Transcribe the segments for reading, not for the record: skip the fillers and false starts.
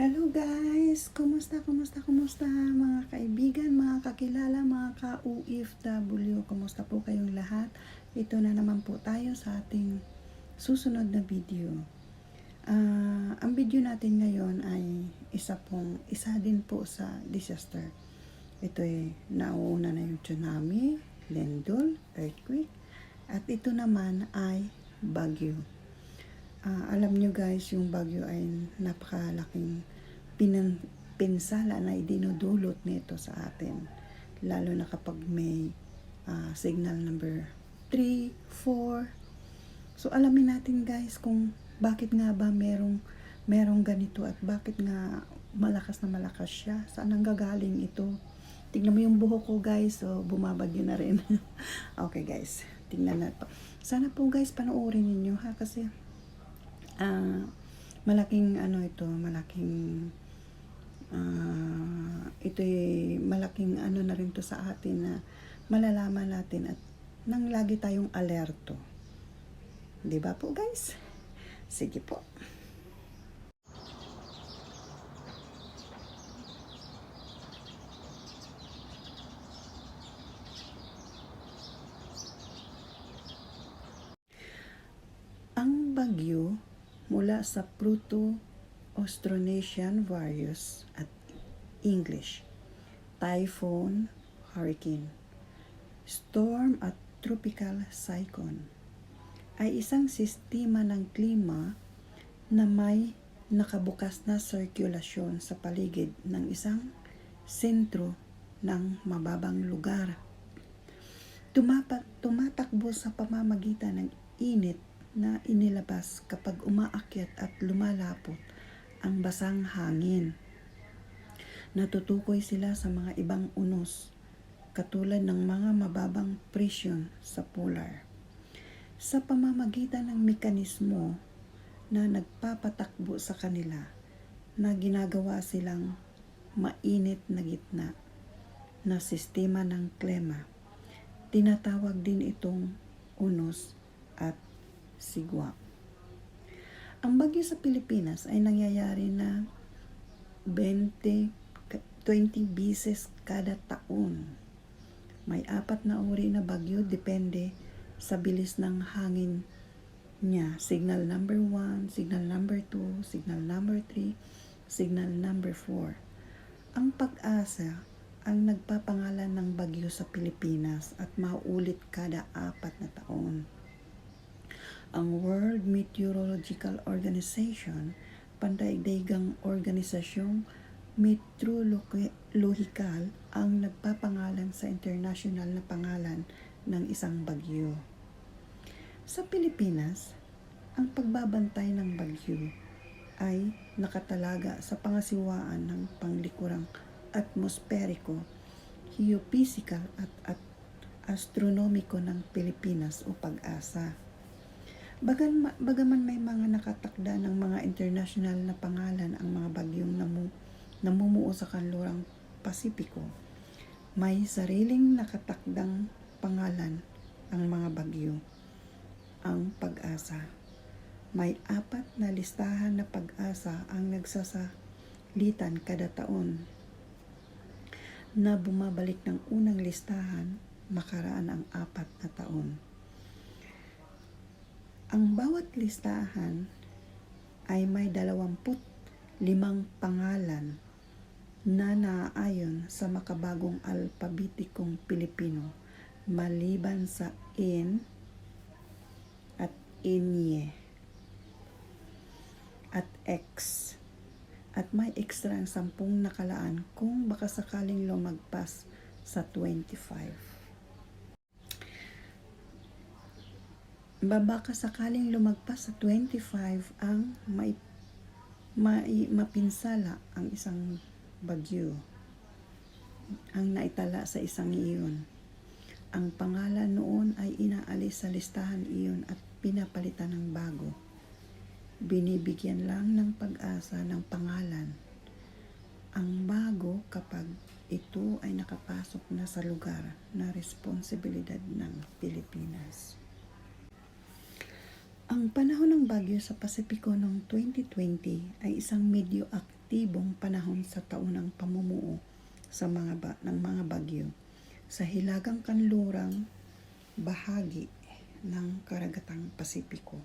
Hello guys! Kumusta mga kaibigan, mga kakilala, mga ka-OFW? Kumusta po kayong lahat? Ito na naman po tayo sa ating susunod na video. Ang video natin ngayon ay isa din po sa disaster. Ito ay nauuna na yung tsunami, lindol, earthquake, at ito naman ay bagyo. Alam nyo guys, yung bagyo ay napakalaking pinsala na idinudulot nito sa atin. Lalo na kapag may signal number 3, 4. So alamin natin guys kung bakit nga ba merong ganito at bakit nga malakas na malakas siya. Saan ang gagaling ito? Tingnan mo yung buhok ko guys, so bumabagyo na rin. Okay guys, tingnan natin. Sana po guys panoorin niyo ha, kasi malaking malaking ano na rin to sa atin na malalaman natin at nang lagi tayong alerto. 'Di ba po guys? Sige po. Ang bagyo mula sa Proto-Austronesian virus at English, typhoon, hurricane, storm at tropical cyclone, ay isang sistema ng klima na may nakabukas na sirkulasyon sa paligid ng isang sentro ng mababang lugar. Tumatakbo sa pamamagitan ng init na inilabas kapag umaakyat at lumalapot ang basang hangin. Natutukoy sila sa mga ibang unos, katulad ng mga mababang presyon sa polar. Sa pamamagitan ng mekanismo na nagpapatakbo sa kanila, na ginagawa silang mainit na gitna na sistema ng klima. Tinatawag din itong unos at sigwa. Ang bagyo sa Pilipinas ay nangyayari na 20 beses kada taon. May 4 na uri na bagyo depende sa bilis ng hangin niya. Signal number 1, signal number 2, signal number 3, signal number 4. Ang Pag-asa ang nagpapangalan ng bagyo sa Pilipinas at mauulit kada 4 na taon. Ang World Meteorological Organization, pandaigdigang organisasyong meteorolohikal, ang nagpapangalan sa international na pangalan ng isang bagyo. Sa Pilipinas, ang pagbabantay ng bagyo ay nakatalaga sa pangasiwaan ng panglikurang atmosperiko, geophysical at astronomiko ng Pilipinas o Pag-asa. Bagaman may mga nakatakda ng mga international na pangalan ang mga bagyong namumuo sa kanlurang Pasipiko, may sariling nakatakdang pangalan ang mga bagyo. Ang Pag-asa. May 4 na listahan na pag-asa ang nagsasalitan kada taon, na bumabalik ng unang listahan makaraan ang 4 na taon. Ang bawat listahan ay may 25 pangalan na naaayon sa makabagong alpabetikong Pilipino, maliban sa N at Nye at X, at may ekstra ang 10 nakalaan kung baka sakaling lumagpas sa 25. Baka sakaling lumagpas sa 25 ang mapinsala ang isang bagyo ang naitala sa isang iyon. Ang pangalan noon ay inaalis sa listahan iyon at pinapalitan ng bago. Binibigyan lang ng Pag-asa ng pangalan ang bago kapag ito ay nakapasok na sa lugar na responsibilidad ng Pilipinas. Ang panahon ng bagyo sa Pasipiko noong 2020 ay isang medyo aktibong panahon sa taunang pamumuo ng mga bagyo sa hilagang kanlurang bahagi ng karagatang Pasipiko.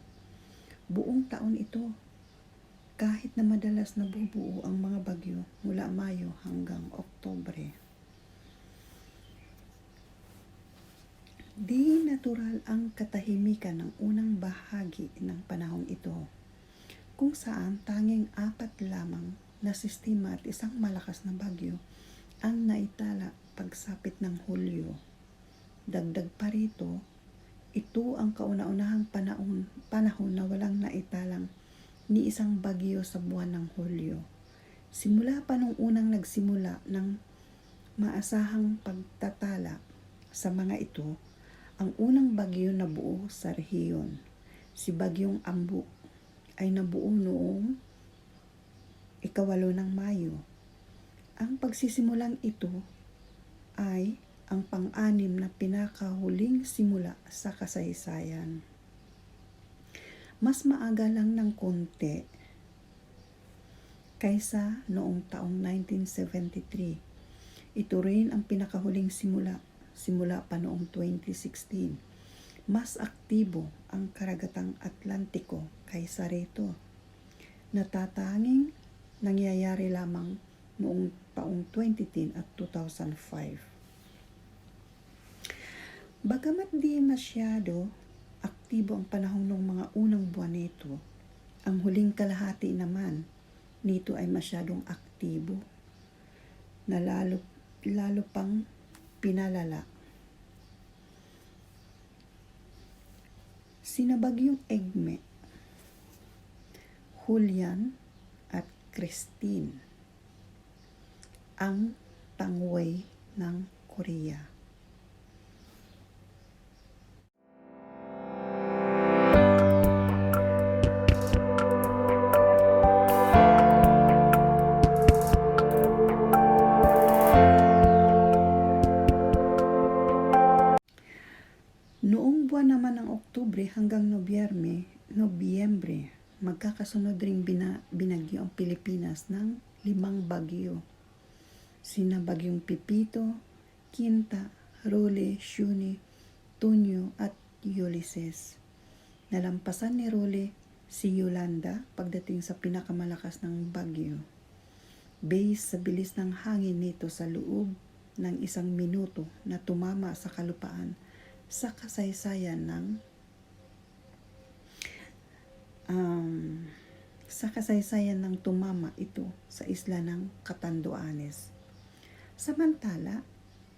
Buong taon ito, kahit na madalas nabubuo ang mga bagyo mula Mayo hanggang Oktubre. Di natural ang katahimikan ng unang bahagi ng panahong ito, kung saan tanging 4 lamang na sistema at isang malakas na bagyo ang naitala pagsapit ng Hulyo. Dagdag pa rito, ito ang kauna-unahang panahon na walang naitalang ni isang bagyo sa buwan ng Hulyo. Simula pa nung unang nagsimula ng maasahang pagtatala sa mga ito, ang unang bagyo na buo sa rehiyon, si Bagyong Ambu, ay nabuo noong 8 ng Mayo. Ang pagsisimulang ito ay ang pang-anim na pinakahuling simula sa kasaysayan. Mas maaga lang ng konti kaysa noong taong 1973. Ito rin ang pinakahuling simula pa noong 2016. Mas aktibo ang karagatang Atlantiko kaysa rito. Natatanging nangyayari lamang noong taong 2010 at 2005. Bagamat di masyado aktibo ang panahon ng mga unang buwan nito, ang huling kalahati naman nito ay masyadong aktibo na lalo pang pinalala. Sina Bagyong Egme, Julian at Christine ang tangway ng Korea. Noong buwan naman ng Oktubre hanggang Nobyembre, magkakasunod ring binagyo ang Pilipinas ng 5 bagyo. Sina Bagyong Pipito, Quinta, Role, Shuni, Tunyo at Ulysses. Nalampasan ni Role si Yolanda pagdating sa pinakamalakas ng bagyo. Base sa bilis ng hangin nito sa loob ng 1 minuto na tumama sa kalupaan sa kasaysayan ng tumama ito sa isla ng Catanduanes. Samantala,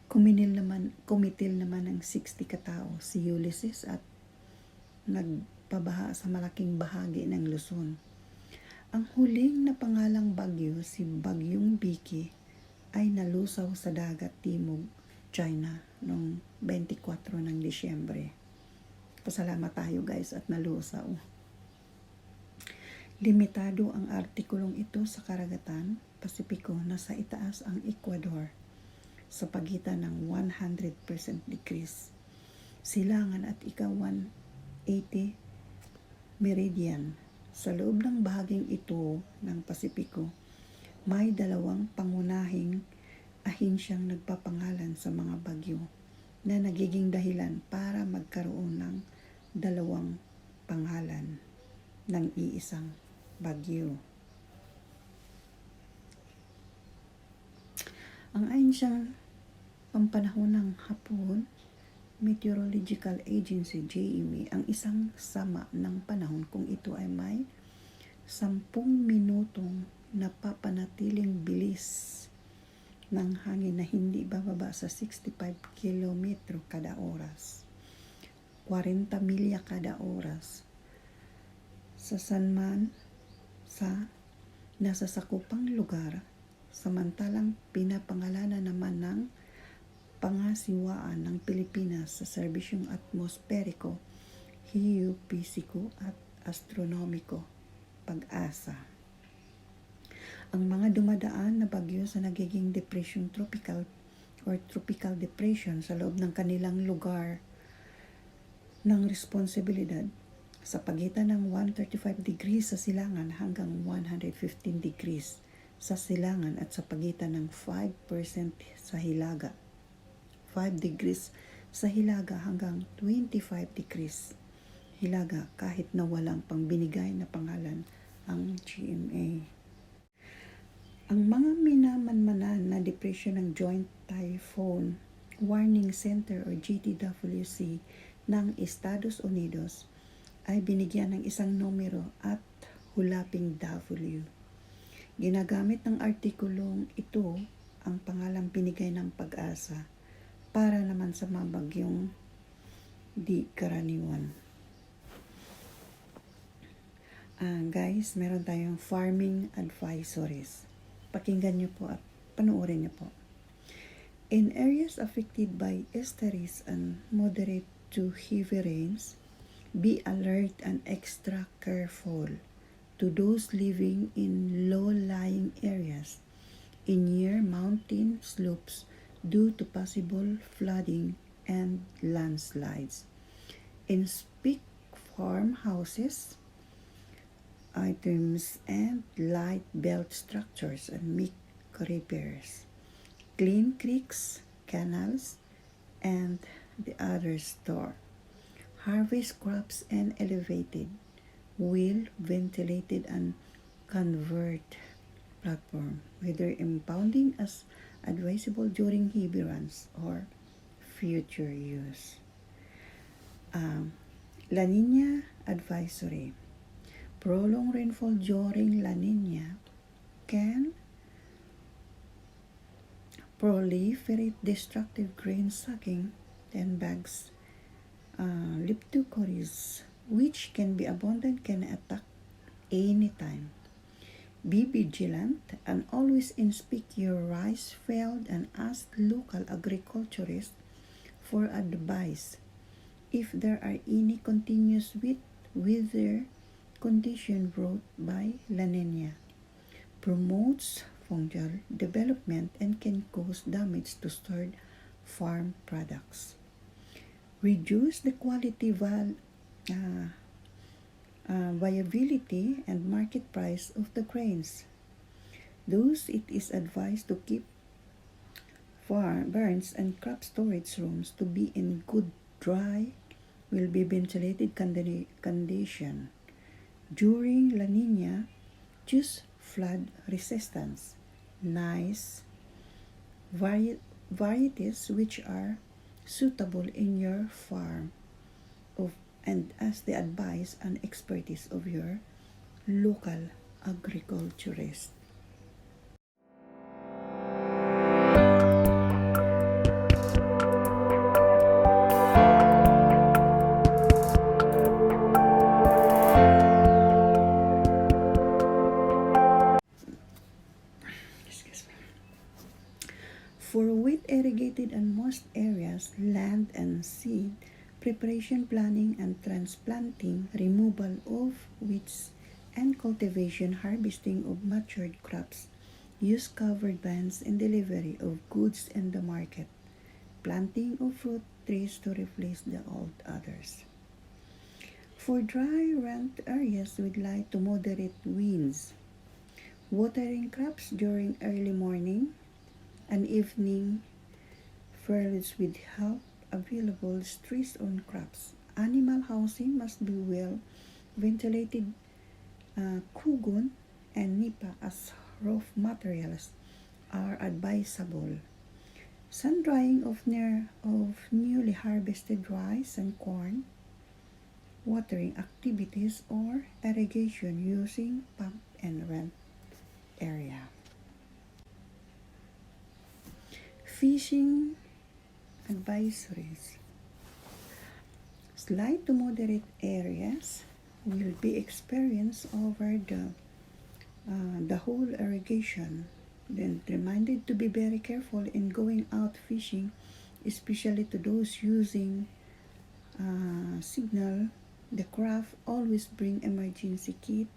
kumitil naman ng 60 katao si Ulysses at nagpabaha sa malaking bahagi ng Luzon. Ang huling na pangalang bagyo, si Bagyong Vicky, ay nalusaw sa dagat timog China noong 24 ng Disyembre. Pasalamat tayo guys at nalusaw. Limitado ang artikulong ito sa karagatan Pasipiko na sa itaas ang Ecuador sa pagitan ng 100% degrees silangan at ika-180 meridian. Sa loob ng bahaging ito ng Pasipiko, may 2 pangunahing ahensyang nagpapangalan sa mga bagyo na nagiging dahilan para magkaroon ng 2 pangalan ng iisang bagyo. Ang ahensyang pampanahon ng Hapon Meteorological Agency JMA ang isang sama ng panahon kung ito ay may 10 minutong napapanatiling bilis ng hangin na hindi bababa sa 65 km kada oras, 40 milya kada oras. Sa nasasakupang lugar, samantalang pinapangalanan naman ng pangasiwaan ng Pilipinas sa serbisyong atmosperiko, geopisiko at astronomiko, PAG-ASA. Ang mga dumadaan na bagyo sa nagiging depression tropical or tropical depression sa loob ng kanilang lugar ng responsibilidad sa pagitan ng 135 degrees sa silangan hanggang 115 degrees sa silangan at sa pagitan ng 5% sa hilaga, 5 degrees sa hilaga hanggang 25 degrees hilaga kahit na walang pangbinigay na pangalan ang GMA. Ang mga minamanmanan na depresyon ng Joint Typhoon Warning Center o JTWC ng Estados Unidos ay binigyan ng isang numero at hulaping W. Ginagamit ng artikulong ito ang pangalang binigay ng pag-asa para naman sa mga bagyong di karaniwan. Guys, meron tayong farming advisories. Pakinggan nyo po at panoorin nyo po. In areas affected by estuaries and moderate to heavy rains, be alert and extra careful to those living in low-lying areas in near mountain slopes due to possible flooding and landslides. Inspect farmhouses, items, and light belt structures and make repairs. Clean creeks, canals, and the other store. Harvest crops and elevated, well-ventilated and convert platform, whether impounding as advisable during heavy runs or future use. La Nina Advisory. Prolonged rainfall during La Nina can proliferate destructive grain-sucking bugs, leptocories, which can be abundant, can attack anytime. Be vigilant and always inspect your rice field and ask local agriculturists for advice if there are any continuous weather condition brought by La Nina. Promotes fungal development and can cause damage to stored farm products. Reduce the quality, viability, and market price of the grains. Thus, it is advised to keep barns and crop storage rooms to be in good, dry, will be ventilated condition. During La Nina, choose flood resistance, nice varieties which are suitable in your farm and as the advice and expertise of your local agriculturist. For wet irrigated and moist areas, land and seed preparation, planning and transplanting, removal of weeds, and cultivation, harvesting of matured crops, use covered vans in delivery of goods in the market, planting of fruit trees to replace the old others. For dry rent areas with light to moderate winds, watering crops during early morning and evening furloughs with help available trees on crops. Animal housing must be well ventilated. Kugon and nipa as roof materials are advisable. Sun drying of newly harvested rice and corn, watering activities or irrigation using pump and rent area. Fishing advisories. Slight to moderate areas will be experienced over the whole irrigation. Then reminded to be very careful in going out fishing, especially to those using signal. The craft always bring emergency kit,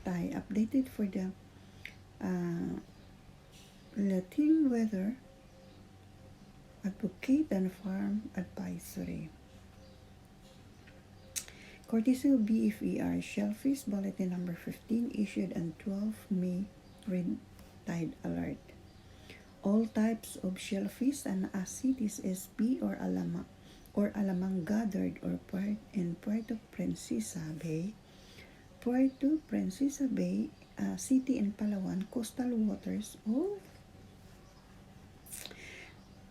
tie updated for the Latin weather, advocate and farm advisory. Courtesy of BFER Shellfish Bulletin number 15 issued on 12 May tide alert. All types of shellfish and ascites SP or alamang gathered or part in Puerto Princesa Bay. Puerto Princesa Bay City in Palawan, coastal waters of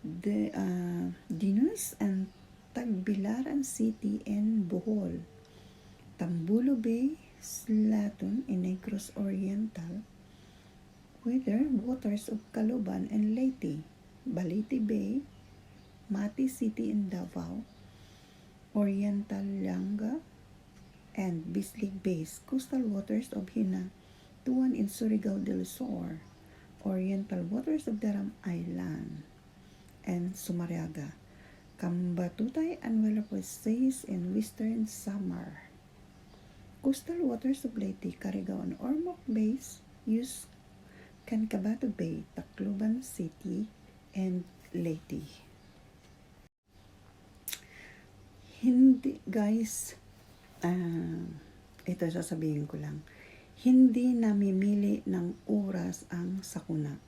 the Dinos and Tagbilaran City in Bohol. Tambulo Bay, Slaton in Negros Oriental, weather waters of Calooban and Leyte, Balete Bay, Mati City in Davao, Oriental Langa, and Bislig Bays, coastal waters of Hinatuan in Surigao del Sur, Oriental waters of Daram Island, and Sumariaga, Cambatutay and Welapos Seas in Western Samar. Coastal waters of Leyte, Carigao, and Ormoc Bays use Cancabato Bay, Tacloban City, and Leyte. Hindi, guys, ito sasabihin ko lang, hindi namimili ng oras ang sakuna.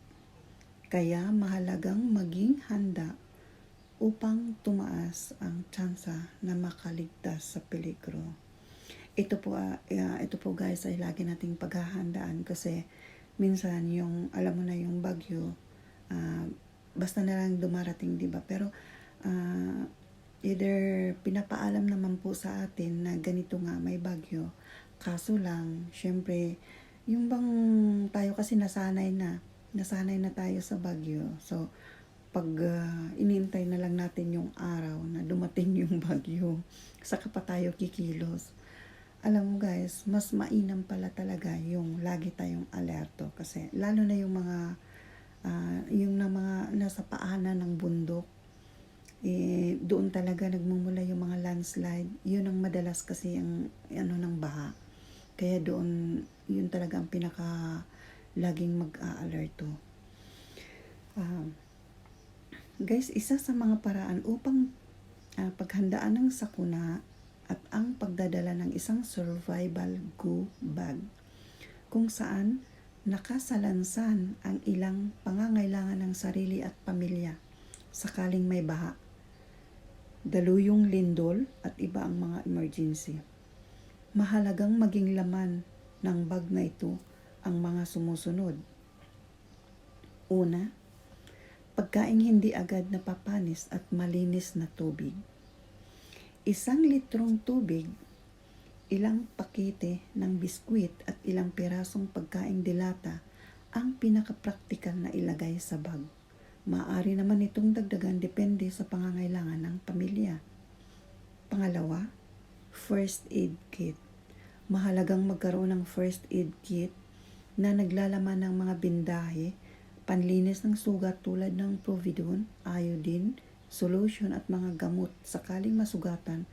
Kaya mahalagang maging handa upang tumaas ang tsansa na makaligtas sa peligro. Ito po guys ay lagi nating paghahandaan kasi minsan yung alam mo na yung bagyo basta na lang dumarating, di ba? Pero either pinapaalam naman po sa atin na ganito nga may bagyo, kaso lang syempre yung bang tayo kasi nasanay na tayo sa bagyo, so pag inintay na lang natin yung araw na dumating yung bagyo saka pa tayo kikilos. Alam mo guys, mas mainam pala talaga yung lagi tayong alerto kasi lalo na yung mga nasa paanan ng bundok, doon talaga nagmumula yung mga landslide. Yun ang madalas kasi ang ng baha. Kaya doon yun talaga ang pinaka laging mag-aalerto. Guys, isa sa mga paraan upang paghandaan ng sakuna at ang pagdadala ng isang survival go bag kung saan nakasalansan ang ilang pangangailangan ng sarili at pamilya sakaling may baha, daluyong lindol at iba ang mga emergency. Mahalagang maging laman ng bag na ito ang mga sumusunod. Una, pagkaing hindi agad napapanis at malinis na tubig. 1 litrong tubig, ilang pakete ng biskwit at ilang pirasong pagkaing dilata ang pinakapraktikal na ilagay sa bag. Maaari naman itong dagdagan depende sa pangangailangan ng pamilya. Pangalawa, first aid kit. Mahalagang magkaroon ng first aid kit na naglalaman ng mga bindahe, panlinis ng sugat tulad ng Providone, iodine, solution at mga gamot sakaling masugatan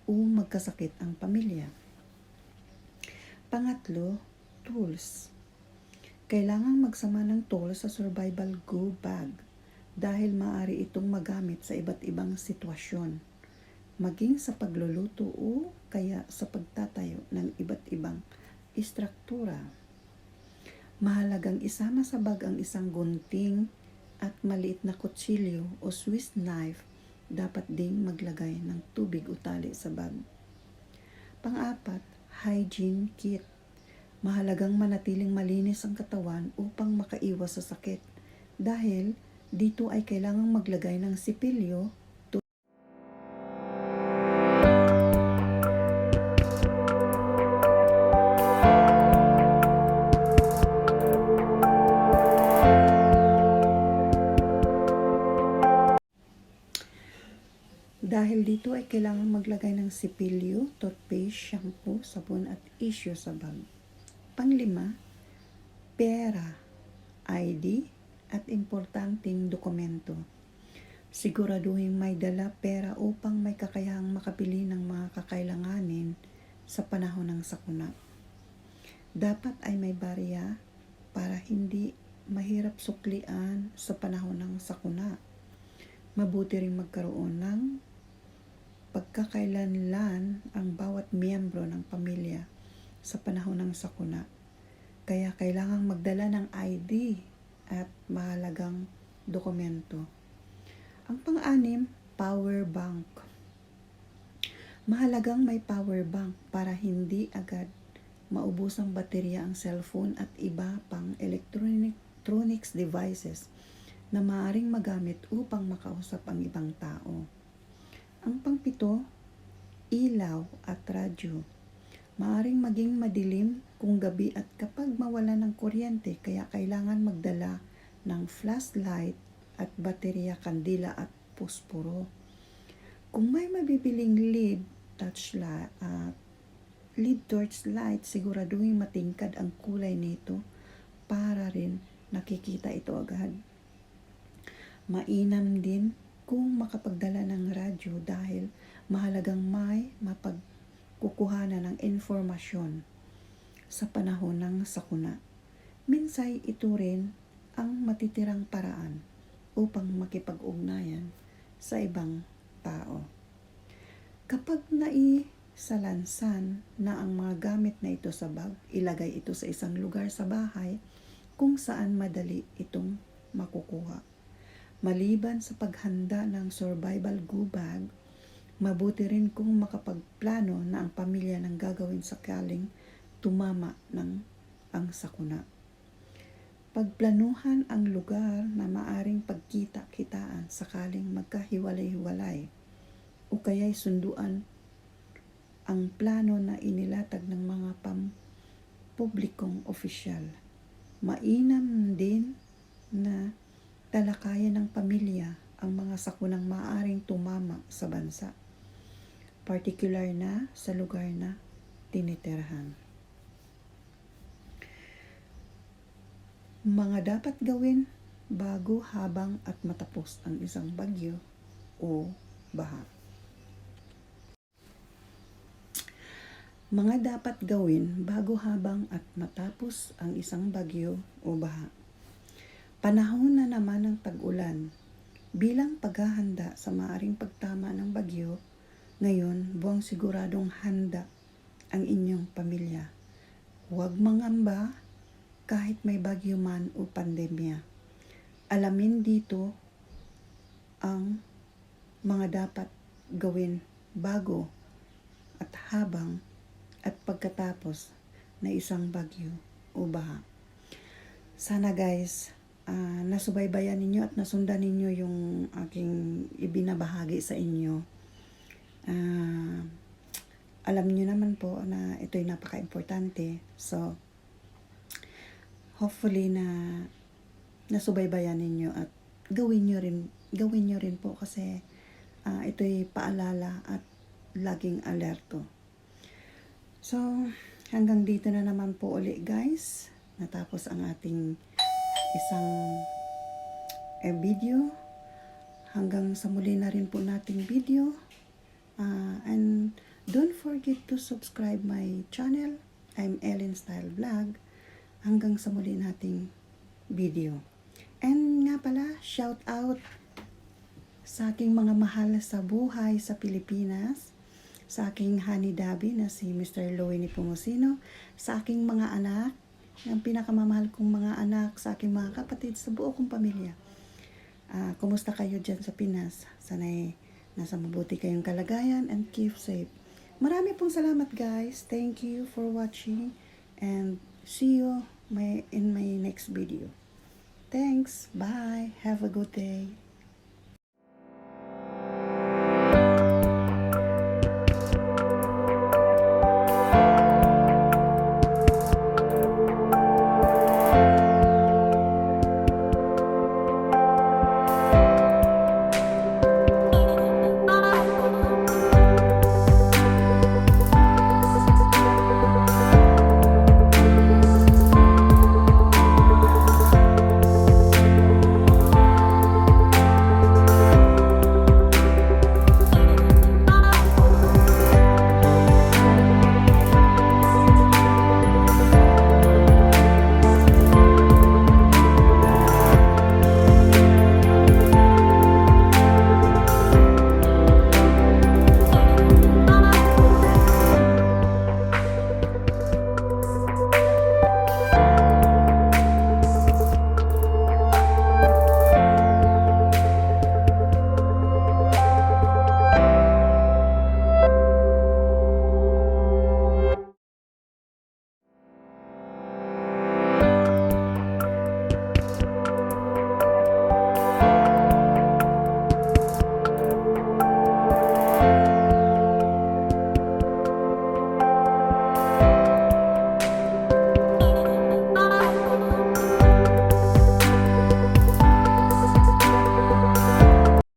o magkasakit ang pamilya. Pangatlo, tools. Kailangang magsama ng tools sa survival go bag dahil maaari itong magamit sa iba't ibang sitwasyon, maging sa pagluluto o kaya sa pagtatayo ng iba't ibang istruktura. Mahalagang isama sa bag ang isang gunting at maliit na kutsilyo o Swiss knife. Dapat ding maglagay ng tubig o tali sa bag. Pang-apat, hygiene kit. Mahalagang manatiling malinis ang katawan upang makaiwas sa sakit. Dahil dito ay kailangang maglagay ng sipilyo, toothpaste, shampoo, sabon at issue sa bag. Panglima, pera, ID at importanteng dokumento. Siguraduhin may dala pera upang may kakayahang makabili ng mga kakailanganin sa panahon ng sakuna. Dapat ay may barya para hindi mahirap suklian sa panahon ng sakuna. Mabuti ring magkaroon ng pagkakailanlan ang bawat miyembro ng pamilya sa panahon ng sakuna. Kaya kailangang magdala ng ID at mahalagang dokumento. Ang pang-anim, power bank. Mahalagang may power bank para hindi agad maubos ang baterya ang cellphone at iba pang electronics devices na maaaring magamit upang makausap ang ibang tao. Ang pang-pito, ilaw at radyo. Maaaring maging madilim kung gabi at kapag mawala ng kuryente, kaya kailangan magdala ng flashlight at baterya, kandila at posporo. Kung may mabibiling LED torchlight, siguraduhin matingkad ang kulay nito para rin nakikita ito agad. Mainam din kung makapagdala ng radyo dahil mahalagang may mapagkukuhanan ng informasyon sa panahon ng sakuna. Minsay ito rin ang matitirang paraan upang makipag-ugnayan sa ibang tao. Kapag naisalansan na ang mga gamit na ito sa bag, ilagay ito sa isang lugar sa bahay kung saan madali itong makukuha. Maliban sa paghanda ng survival go bag, mabuti rin kung makapagplano na ang pamilya ng gagawin sakaling tumama ng ang sakuna. Pagplanuhan ang lugar na maaring pagkita-kitaan sakaling magkahiwalay-hiwalay o kaya'y sunduan ang plano na inilatag ng mga pampublikong opisyal. Mainam din na talakayan ng pamilya ang mga sakunang maaaring tumama sa bansa, partikular na sa lugar na tinitirhan. Mga dapat gawin bago, habang at matapos ang isang bagyo o baha. Mga dapat gawin bago, habang at matapos ang isang bagyo o baha. Panahon na naman ng tag-ulan. Bilang paghahanda sa maaring pagtama ng bagyo, ngayon buwang siguradong handa ang inyong pamilya. Huwag mangamba kahit may bagyo man o pandemya. Alamin dito ang mga dapat gawin bago at habang at pagkatapos na isang bagyo o baha. Sana guys, nasubaybayan ninyo at nasundan ninyo yung aking ibinabahagi sa inyo. Alam niyo naman po na ito'y napaka-importante. So, hopefully na nasubaybayan ninyo at gawin nyo rin po kasi ito'y paalala at laging alerto. So, hanggang dito na naman po ulit guys. Natapos ang ating isang video. Hanggang sa muli na rin po nating video. And don't forget to subscribe my channel. I'm Ellen Style Vlog. Hanggang sa muli nating video. And nga pala, shout out sa aking mga mahal sa buhay sa Pilipinas, sa aking honey dabi na si Mr. Louie Nepomuceno, sa aking mga anak, ang pinakamamahal kong mga anak, sa aking mga kapatid, sa buo kong pamilya. Kumusta kayo dyan sa Pinas? Sana'y nasa mabuti kayong kalagayan and keep safe. Marami pong salamat guys. Thank you for watching and see you in my next video. Thanks. Bye. Have a good day.